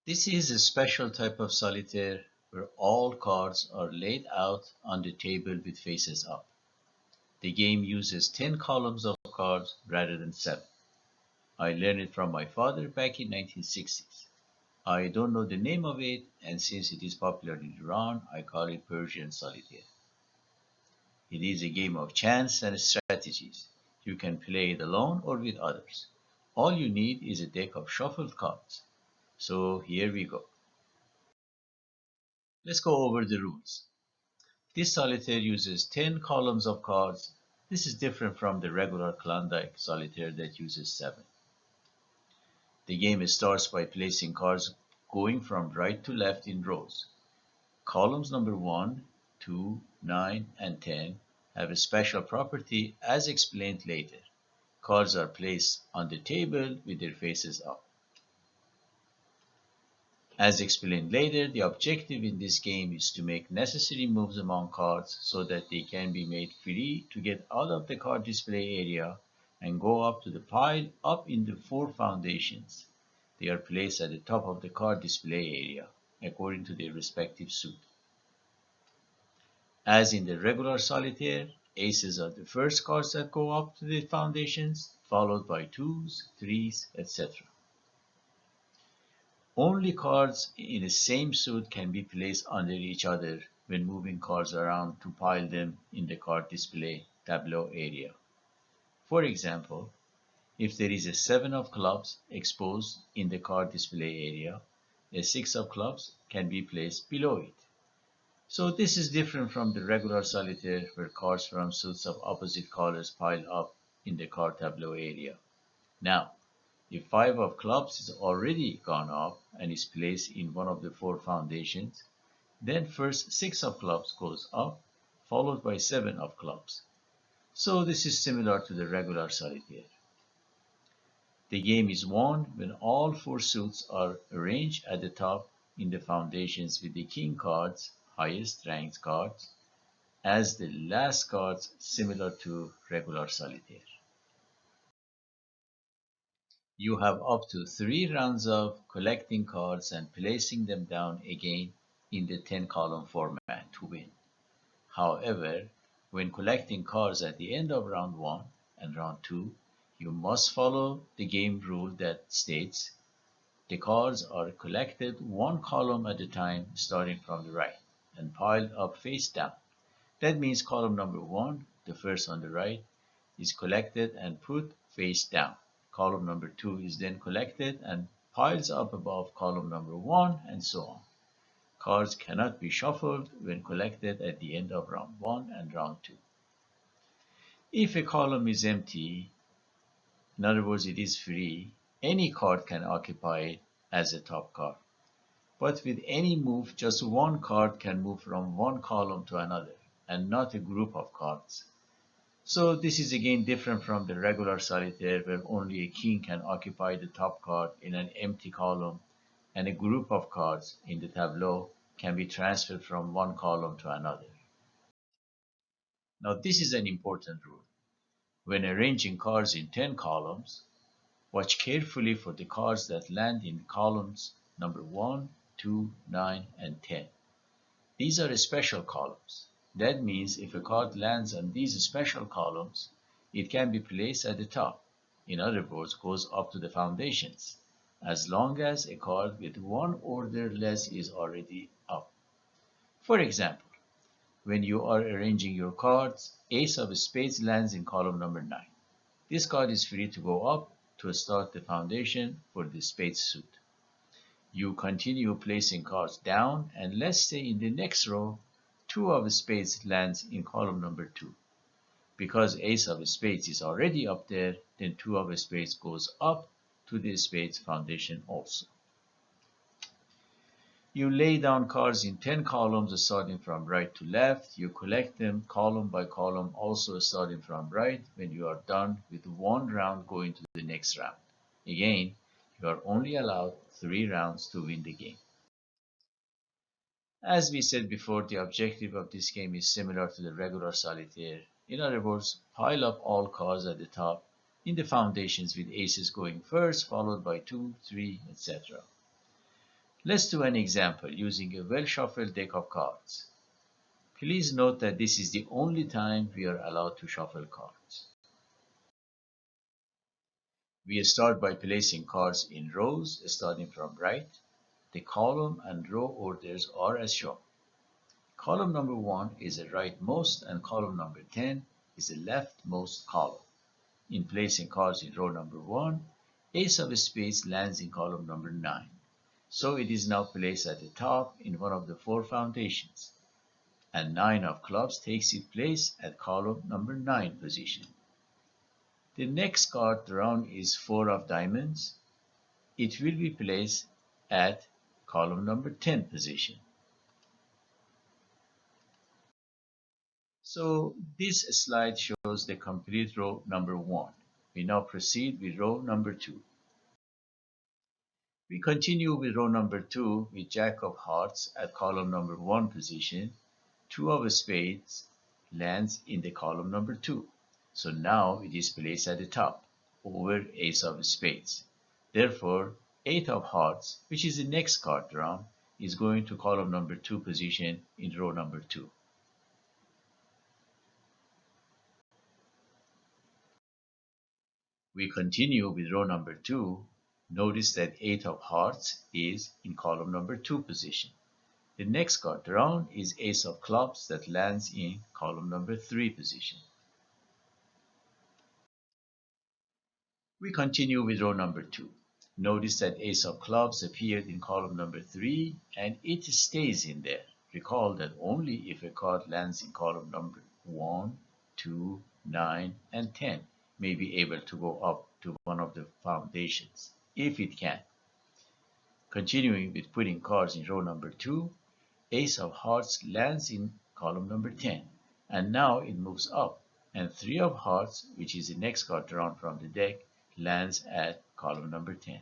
This is a special type of solitaire where all cards are laid out on the table with faces up. The game uses 10 columns of cards rather than 7. I learned it from my father back in 1960s. I don't know the name of it, and since it is popular in Iran, I call it Persian Solitaire. It is a game of chance and strategies. You can play it alone or with others. All you need is a deck of shuffled cards. So here we go. Let's go over the rules. This solitaire uses 10 columns of cards. This is different from the regular Klondike Solitaire that uses 7. The game starts by placing cards going from right to left in rows. Columns number 1, 2, 9, and 10 have a special property as explained later. Cards are placed on the table with their faces up. As explained later, the objective in this game is to make necessary moves among cards so that they can be made free to get out of the card display area and go up to the pile up in the 4 foundations. They are placed at the top of the card display area, according to their respective suit. As in the regular solitaire, aces are the first cards that go up to the foundations, followed by 2s, 3s, etc. Only cards in the same suit can be placed under each other when moving cards around to pile them in the card display tableau area. For example, if there is a 7 of clubs exposed in the card display area, a 6 of clubs can be placed below it. So this is different from the regular solitaire where cards from suits of opposite colors pile up in the card tableau area. Now, if 5 of clubs is already gone up and is placed in one of the 4 foundations, then first 6 of clubs goes up, followed by 7 of clubs. So this is similar to the regular solitaire. The game is won when all 4 suits are arranged at the top in the foundations with the king cards, highest ranked cards, as the last cards similar to regular solitaire. You have up to 3 rounds of collecting cards and placing them down again in the 10-column format to win. However, when collecting cards at the end of round 1 and round 2, you must follow the game rule that states the cards are collected 1 column at a time starting from the right and piled up face down. That means column number 1, the first on the right, is collected and put face down. Column number 2 is then collected and piles up above column number 1 and so on. Cards cannot be shuffled when collected at the end of round 1 and round 2. If a column is empty, in other words it is free, any card can occupy it as a top card. But with any move, just one card can move from one column to another, and not a group of cards. So this is again different from the regular solitaire where only a king can occupy the top card in an empty column and a group of cards in the tableau can be transferred from one column to another. Now this is an important rule. When arranging cards in 10 columns, watch carefully for the cards that land in columns number 1, 2, 9, and 10. These are special columns. That means if a card lands on these special columns, it can be placed at the top. In other words, goes up to the foundations, as long as a card with one order less is already up. For example, when you are arranging your cards, Ace of Spades lands in column number 9. This card is free to go up to start the foundation for the Spades suit. You continue placing cards down, and let's say in the next row, 2 of Spades lands in column number 2. Because Ace of Spades is already up there, then 2 of Spades goes up to the Spades foundation also. You lay down cards in 10 columns starting from right to left. You collect them column by column, also starting from right when you are done with one round going to the next round. Again, you are only allowed 3 rounds to win the game. As we said before, the objective of this game is similar to the regular solitaire. In other words, pile up all cards at the top in the foundations with aces going first, followed by 2, 3, etc. Let's do an example using a well-shuffled deck of cards. Please note that this is the only time we are allowed to shuffle cards. We start by placing cards in rows starting from right. The column and row orders are as shown. Column number 1 is the rightmost and column number 10 is the leftmost column. In placing cards in row number 1, ace of spades lands in column number 9. So it is now placed at the top in one of the 4 foundations. And 9 of clubs takes its place at column number 9 position. The next card drawn is 4 of diamonds. It will be placed at column number 10 position. So this slide shows the complete row number 1. We now proceed with row number 2. We continue with row number 2 with Jack of Hearts at column number 1 position. 2 of spades lands in the column number 2. So now it is placed at the top over Ace of Spades. Therefore, 8 of Hearts, which is the next card drawn, is going to column number 2 position in row number 2. We continue with row number 2. Notice that 8 of Hearts is in column number 2 position. The next card drawn is Ace of Clubs that lands in column number 3 position. We continue with row number 2. Notice that Ace of Clubs appeared in column number 3 and it stays in there. Recall that only if a card lands in column number 1, 2, 9, and 10 may be able to go up to one of the foundations, if it can. Continuing with putting cards in row number 2, Ace of Hearts lands in column number 10, and now it moves up, and 3 of Hearts, which is the next card drawn from the deck, lands at column number 10.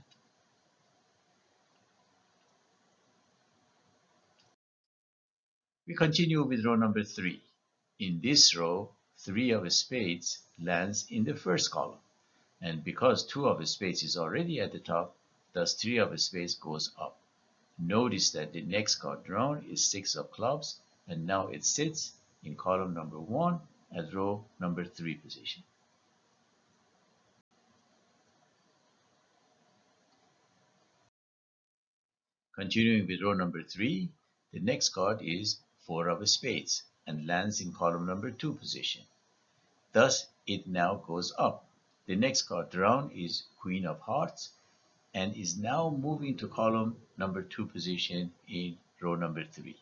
We continue with row number 3. In this row, 3 of spades lands in the first column, and because 2 of spades is already at the top, thus 3 of spades goes up. Notice that the next card drawn is 6 of clubs, and now it sits in column number 1 at row number 3 position. Continuing with row number 3, the next card is 4 of spades and lands in column number 2 position. Thus, it now goes up. The next card drawn is Queen of Hearts and is now moving to column number 2 position in row number 3.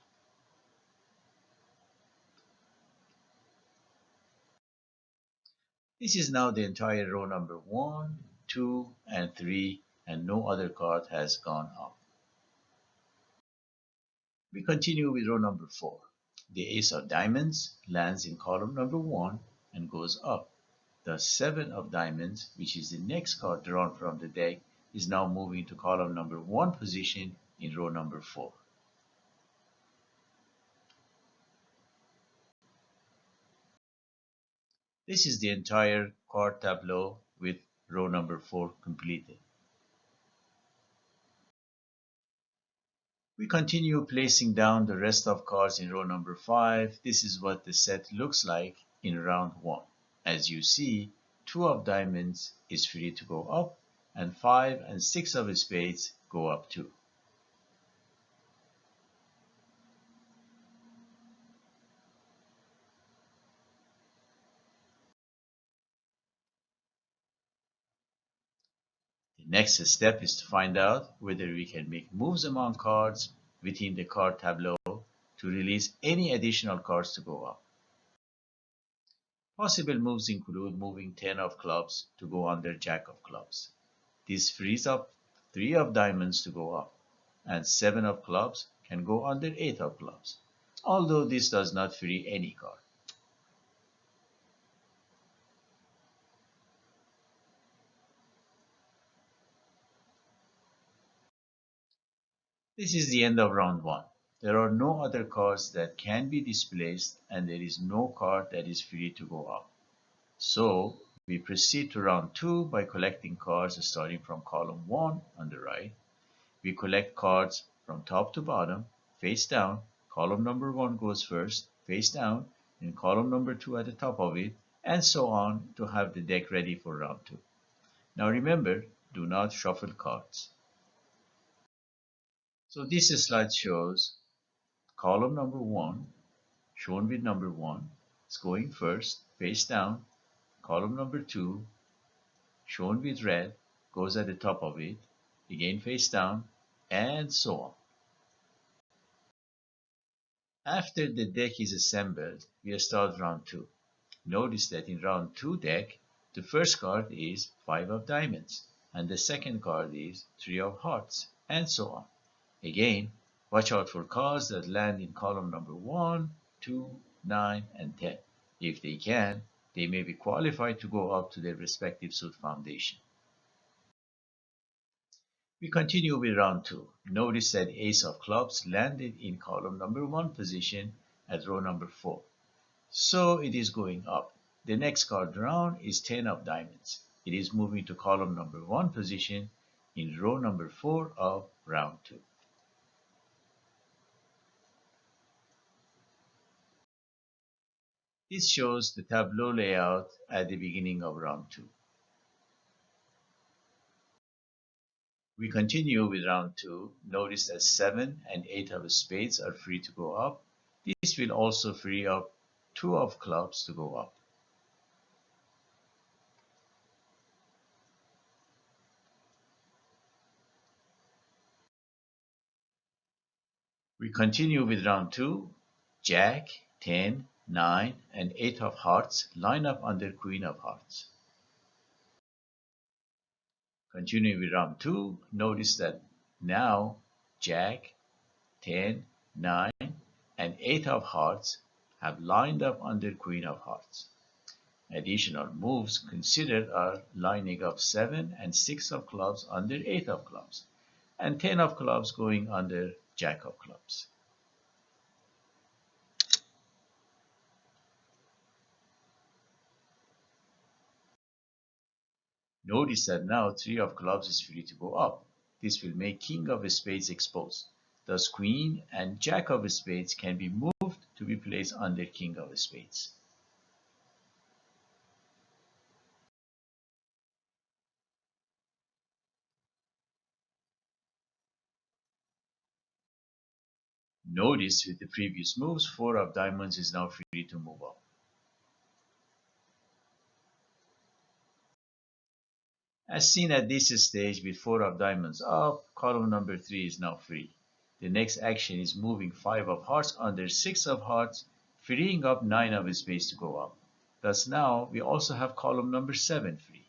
This is now the entire row number 1, 2, and 3, and no other card has gone up. We continue with row number 4. The Ace of Diamonds lands in column number 1 and goes up. The 7 of Diamonds, which is the next card drawn from the deck, is now moving to column number 1 position in row number 4. This is the entire card tableau with row number 4 completed. We continue placing down the rest of cards in row number 5. This is what the set looks like in round 1. As you see, 2 of diamonds is free to go up, and 5 and 6 of spades go up too. The next step is to find out whether we can make moves among cards within the card tableau to release any additional cards to go up. Possible moves include moving 10 of clubs to go under Jack of clubs. This frees up 3 of diamonds to go up, and 7 of clubs can go under 8 of clubs, although this does not free any card. This is the end of round 1. There are no other cards that can be displaced, and there is no card that is free to go up. So we proceed to round 2 by collecting cards starting from column 1 on the right. We collect cards from top to bottom, face down. Column number 1 goes first, face down, and column number 2 at the top of it, and so on to have the deck ready for round 2. Now remember, do not shuffle cards. So this slide shows column number 1, shown with number 1, is going first, face down. Column number 2, shown with red, goes at the top of it, again face down, and so on. After the deck is assembled, we start round 2. Notice that in round 2 deck, the first card is 5 of diamonds, and the second card is 3 of hearts, and so on. Again, watch out for cards that land in column number 1, 2, 9, and 10. If they can, they may be qualified to go up to their respective suit foundation. We continue with round 2. Notice that ace of clubs landed in column number 1 position at row number 4. So it is going up. The next card round is 10 of diamonds. It is moving to column number 1 position in row number 4 of round 2. This shows the tableau layout at the beginning of round 2. We continue with round 2. Notice that 7 and 8 of spades are free to go up. This will also free up 2 of clubs to go up. We continue with round 2. Jack, 10, 9, and 8 of hearts line up under Queen of hearts. Continuing with round 2, notice that now Jack, 10, 9, and 8 of hearts have lined up under Queen of hearts. Additional moves considered are lining up 7 and 6 of clubs under 8 of clubs, and 10 of clubs going under Jack of clubs. Notice that now 3 of clubs is free to go up. This will make King of spades exposed. Thus Queen and Jack of spades can be moved to be placed under King of spades. Notice with the previous moves, 4 of diamonds is now free to move up. As seen at this stage with 4 of diamonds up, column number 3 is now free. The next action is moving 5 of hearts under 6 of hearts, freeing up 9 of spades to go up. Thus now we also have column number 7 free.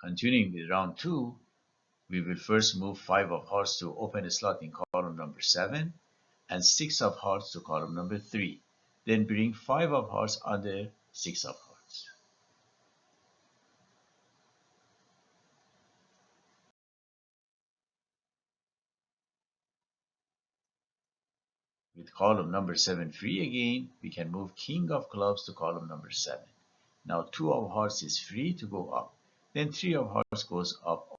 Continuing with round 2, we will first move 5 of hearts to open a slot in column number 7 and 6 of hearts to column number 3. Then bring 5 of hearts under 6 of hearts. With column number 7 free again, we can move King of clubs to column number 7. Now 2 of hearts is free to go up. Then 3 of hearts goes up also.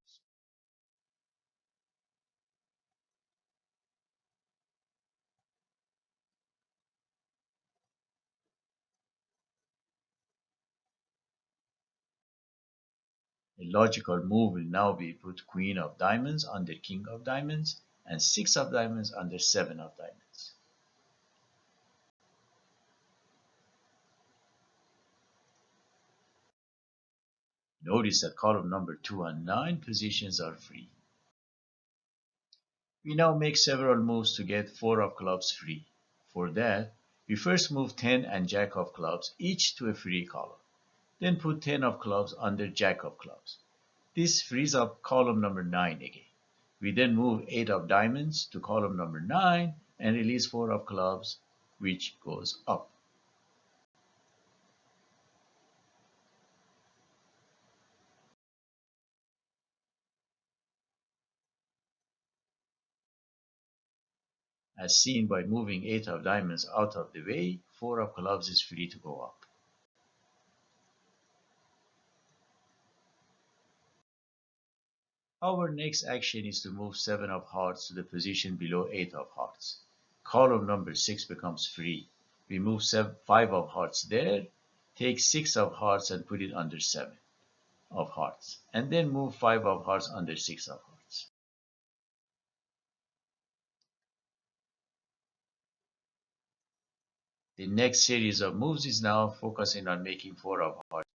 A logical move will now be put Queen of diamonds under King of diamonds and 6 of diamonds under 7 of diamonds. Notice that column number 2 and 9 positions are free. We now make several moves to get 4 of clubs free. For that, we first move 10 and Jack of clubs each to a free column. Then put 10 of clubs under Jack of clubs. This frees up column number 9 again. We then move 8 of diamonds to column number 9 and release 4 of clubs, which goes up. As seen by moving 8 of diamonds out of the way, 4 of clubs is free to go up. Our next action is to move 7 of hearts to the position below 8 of hearts. Column number 6 becomes free. We move 5 of hearts there, take 6 of hearts and put it under 7 of hearts, and then move 5 of hearts under 6 of hearts. The next series of moves is now focusing on making 4 of hearts.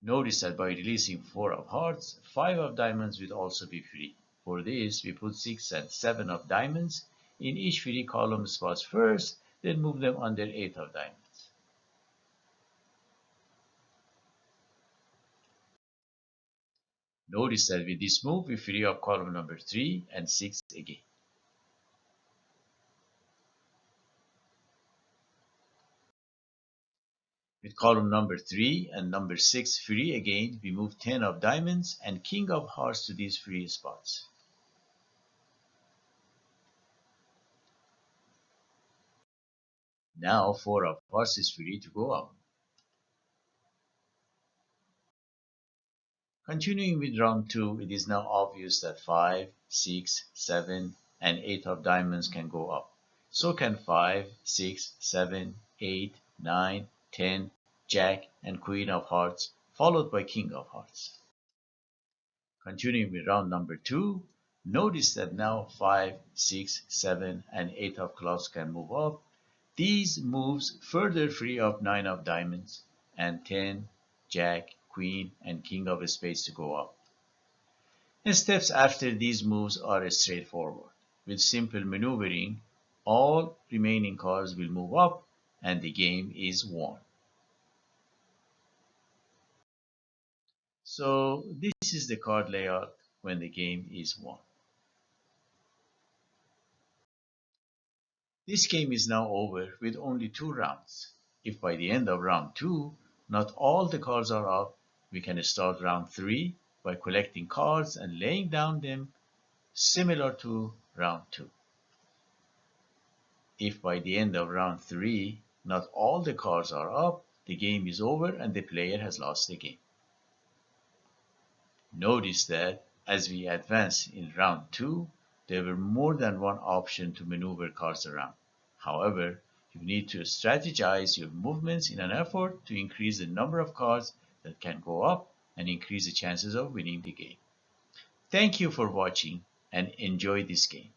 Notice that by releasing 4 of hearts, 5 of diamonds will also be free. For this, we put 6 and 7 of diamonds in each free column spots first, then move them under 8 of diamonds. Notice that with this move, we free up column number 3 and 6 again. With column number 3 and number 6 free again, we move 10 of diamonds and king of hearts to these free spots. Now 4 of hearts is free to go up. Continuing with round 2, it is now obvious that 5, 6, 7, and 8 of diamonds can go up. So can 5, 6, 7, 8, 9, 10, Jack, and Queen of hearts, followed by King of hearts. Continuing with round number 2, notice that now 5, 6, 7, and 8 of clubs can move up. These moves further free up 9 of diamonds and 10, Jack, Queen, and King of spades to go up. And steps after these moves are straightforward. With simple maneuvering, all remaining cards will move up and the game is won. So this is the card layout when the game is won. This game is now over with only 2 rounds. If by the end of round 2, not all the cards are up, we can start round 3 by collecting cards and laying down them similar to round 2. If by the end of round 3, not all the cards are up, the game is over and the player has lost the game. Notice that as we advance in round 2, there were more than one option to maneuver cards around. However, you need to strategize your movements in an effort to increase the number of cards that can go up and increase the chances of winning the game. Thank you for watching and enjoy this game.